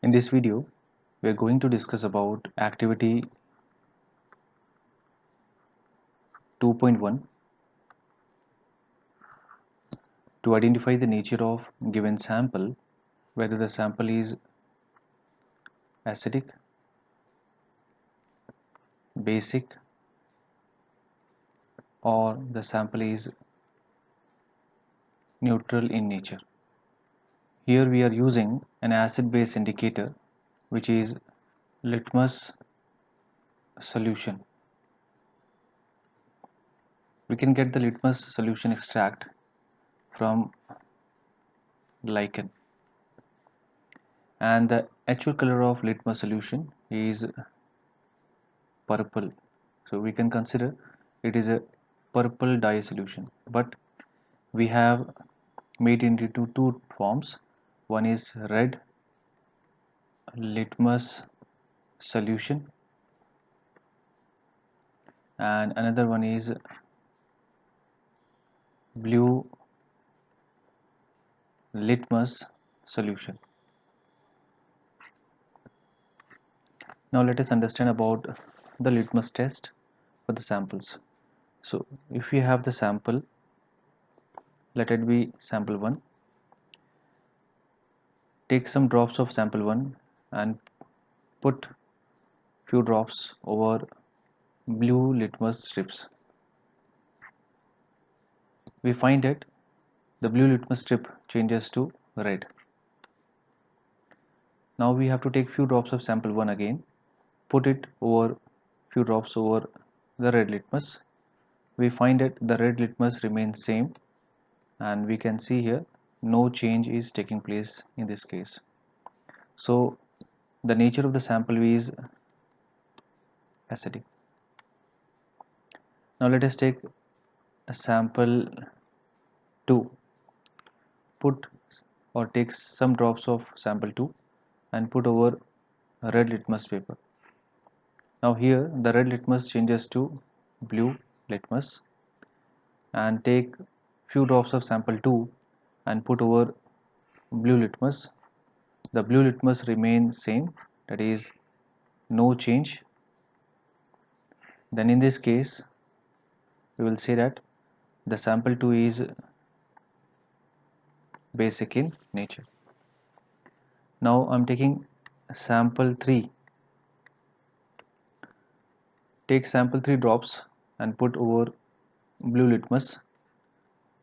In this video, we are going to discuss about activity 2.1 to identify the nature of given sample, whether the sample is acidic, basic, or the sample is neutral in nature. Here we are using an acid-base indicator, which is litmus solution. We can get the litmus solution extract from lichen, and the actual color of litmus solution is purple, so we can consider it is a purple dye solution, but we have made it into two forms. One is red litmus solution and another one is blue litmus solution. Now let us understand about the litmus test for the samples. So if we have the sample, let it be sample 1, take some drops of sample 1 and put few drops over blue litmus strips. We find that the blue litmus strip changes to red. Now we have to take few drops of sample 1 again, put it over few drops over the red litmus. We find that the red litmus remains same, and we can see here no change is taking place in this case. So the nature of the sample is acidic. Now let us take a sample 2, put or take some drops of sample 2 and put over a red litmus paper. Now here the red litmus changes to blue litmus, and take few drops of sample 2 and put over blue litmus. The blue litmus remains same, that is no change. Then in this case we will say that the sample 2 is basic in nature. Now I am taking sample 3, take sample 3 drops and put over blue litmus.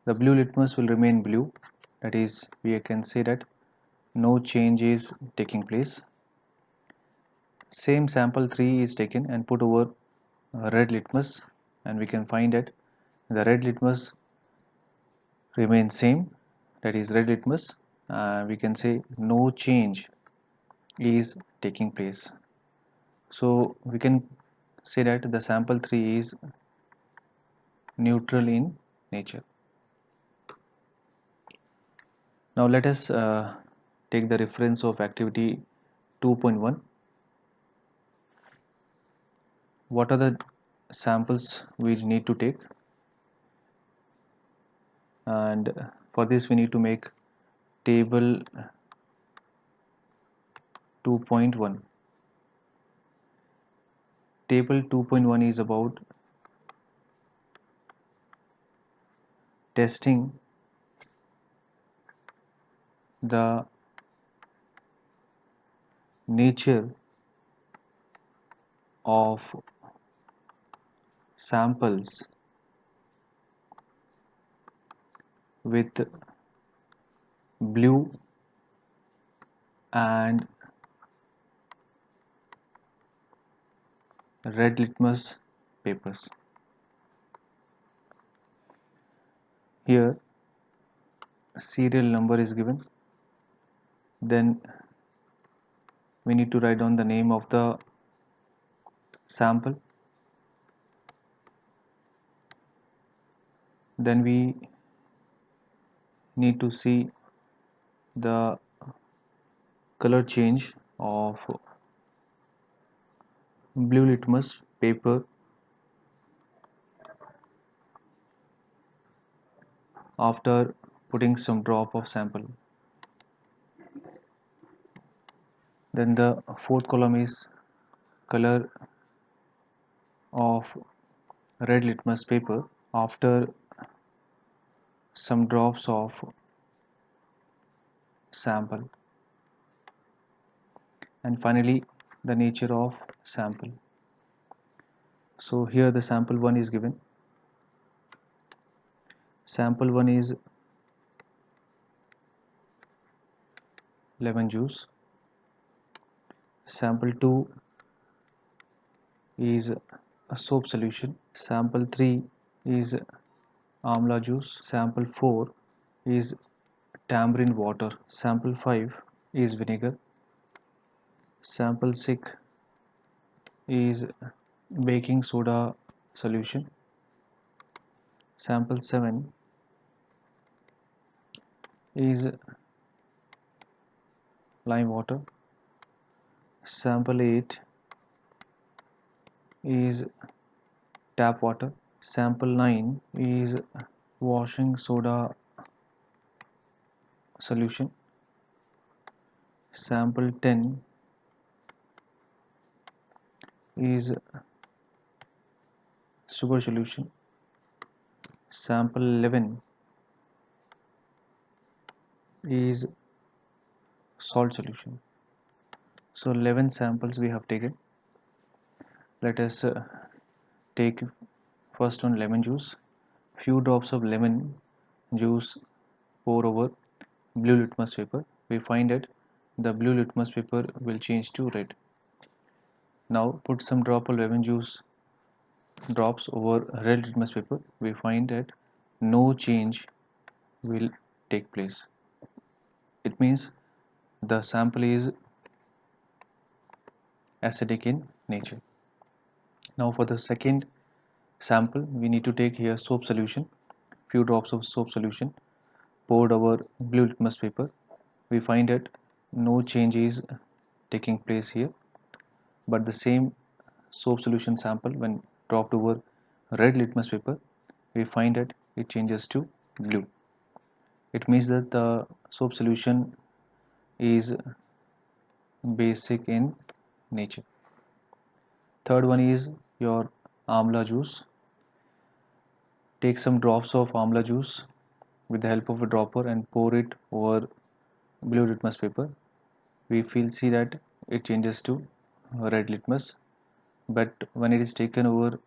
The blue litmus will remain blue, that is we can say that no change is taking place. Same sample 3 is taken and put over red litmus, and we can find that the red litmus remains same, that is red litmus. We can say no change is taking place. So we can say that the sample 3 is neutral in nature. Now let us take the reference of activity 2.1. What are the samples we need to take? And for this we need to make table 2.1. Table 2.1 is about testing the nature of samples with blue and red litmus papers. Here serial number is given, then we need to write down the name of the sample, then we need to see the color change of blue litmus paper after putting some drop of sample. Then the fourth column is color of red litmus paper after some drops of sample, and finally the nature of sample. So here the sample 1 is given. Sample 1 is lemon juice. Sample 2 is a soap solution. Sample 3 is amla juice. Sample 4 is tamarind water. Sample 5 is vinegar. Sample 6 is baking soda solution. Sample 7 is lime water. Sample 8 is tap water. Sample 9 is washing soda solution. Sample 10 is sugar solution. Sample 11 is salt solution. So 11 samples we have taken. Let us take first on lemon juice. Few drops of lemon juice pour over blue litmus paper. We find that the blue litmus paper will change to red. Now put some drop of lemon juice drops over red litmus paper. We find that no change will take place. It means the sample is acidic in nature. Now for the second sample, we need to take here soap solution. Few drops of soap solution poured over blue litmus paper. We find that no change is taking place here, but the same soap solution sample when dropped over red litmus paper, we find that it changes to blue. It means that the soap solution is basic in nature. Third one is your amla juice. Take some drops of amla juice with the help of a dropper and pour it over blue litmus paper. We see that it changes to red litmus, but when it is taken over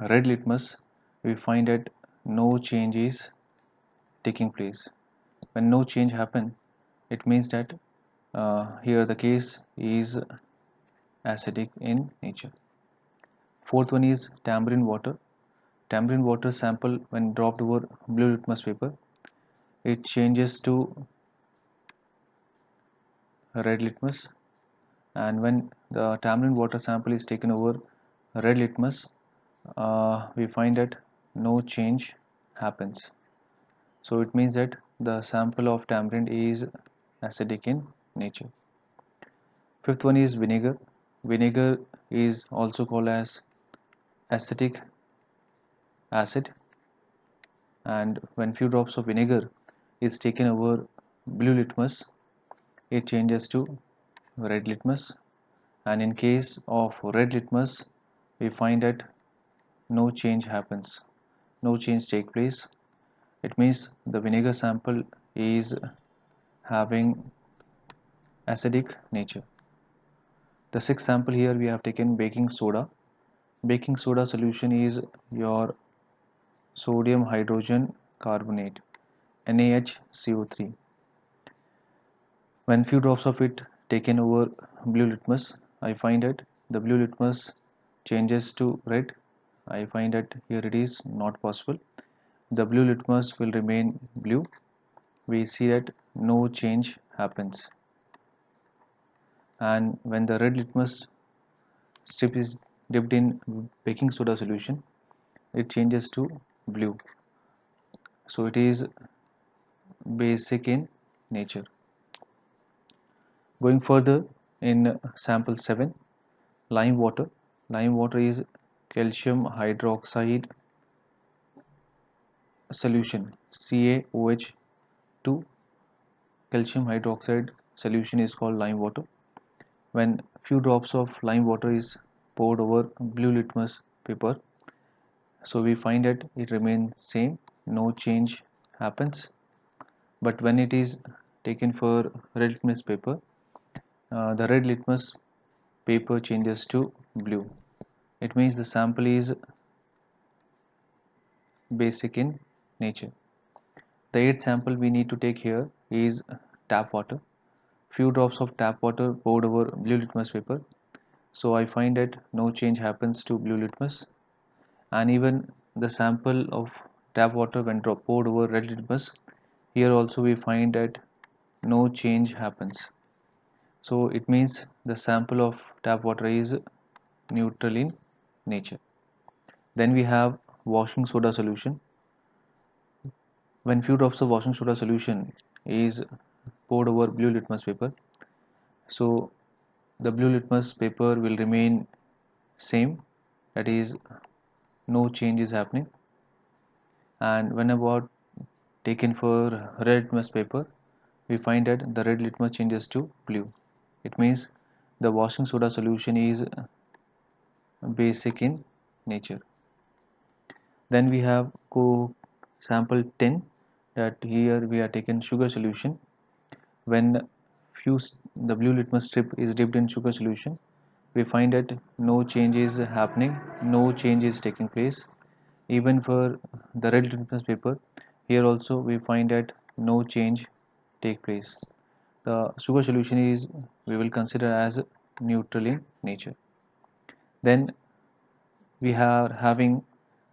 red litmus, we find that no change is taking place. When no change happen, it means that here the case is acidic in nature. Fourth one is tamarind water. Tamarind water sample when dropped over blue litmus paper, it changes to red litmus, and when the tamarind water sample is taken over red litmus, we find that no change happens. So it means that the sample of tamarind is acidic in nature. Fifth one is vinegar. Vinegar is also called as acetic acid, and when few drops of vinegar is taken over blue litmus, it changes to red litmus, and in case of red litmus, we find that no change happens, no change take place. It means the vinegar sample is having acidic nature. The sixth sample here we have taken baking soda. Baking soda solution is your sodium hydrogen carbonate, NaHCO3. When few drops of it taken over blue litmus, I find that the blue litmus changes to red. I find that here it is not possible. The blue litmus will remain blue. We see that no change happens. And when the red litmus strip is dipped in baking soda solution, it changes to blue. So it is basic in nature. Going further, in sample 7, lime water. Lime water is calcium hydroxide solution, CaOH2. Calcium hydroxide solution is called lime water. when few drops of lime water is poured over blue litmus paper, so we find that it remains same, no change happens. But when it is taken for red litmus paper, the red litmus paper changes to blue. It means the sample is basic in nature. The eighth sample we need to take here is tap water. Few drops of tap water poured over blue litmus paper. So I find that no change happens to blue litmus, and even the sample of tap water when poured over red litmus, here also we find that no change happens. So it means the sample of tap water is neutral in nature. Then we have washing soda solution. When few drops of washing soda solution is poured over blue litmus paper, so the blue litmus paper will remain same, that is no change is happening. And when about taken for red litmus paper, we find that the red litmus changes to blue. It means the washing soda solution is basic in nature. Then we have sample 10, that here we are taken sugar solution. When the blue litmus strip is dipped in sugar solution, we find that no change is happening, no change is taking place. Even for the red litmus paper, here also we find that no change take place. The sugar solution is, we will consider as neutral in nature. Then we are having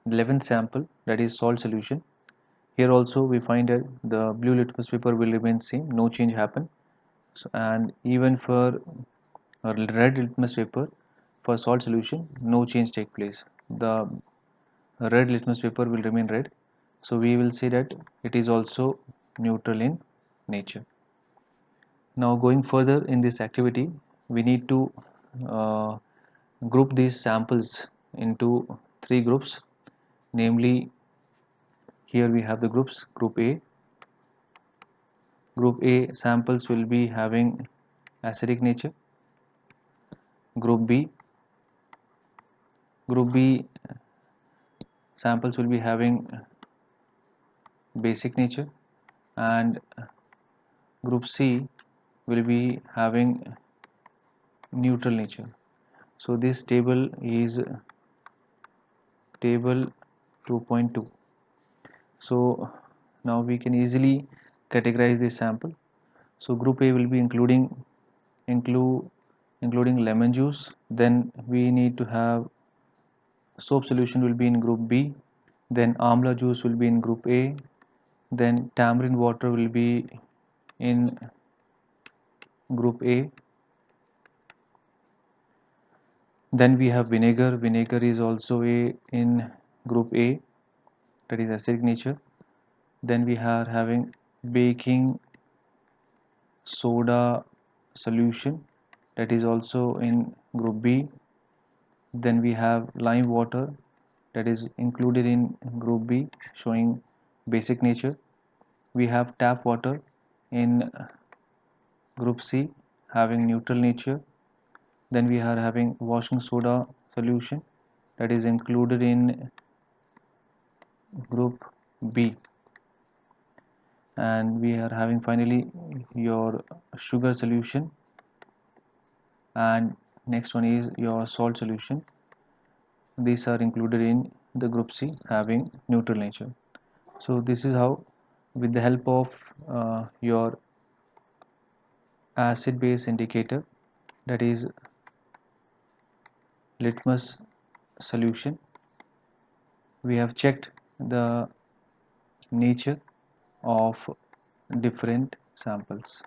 11th sample, that is salt solution. Here also we find that the blue litmus paper will remain same, no change happen. So, and even for red litmus paper, for salt solution, no change take place. The red litmus paper will remain red. So we will say that it is also neutral in nature. Now going further in this activity, we need to uh, group these samples into three groups. Namely, here we have the groups. Group A. Group A samples will be having acidic nature. Group B. Group B samples will be having basic nature, and group C will be having neutral nature. So this table is table 2.2. So now we can easily categorize this sample. So group A will be including lemon juice. Then we need to have soap solution will be in group B. Then amla juice will be in group A. Then tamarind water will be in group A. Then we have vinegar. Vinegar is also in group A, that is acidic nature. Then we are having baking soda solution, that is also in group B. Then we have lime water, that is included in group B, showing basic nature. We have tap water in group C, having neutral nature. Then we are having washing soda solution, that is included in group B. And we are having finally your sugar solution, and next one is your salt solution. These are included in the group C, having neutral nature. So this is how, with the help of your acid base indicator, that is litmus solution, we have checked the nature of different samples.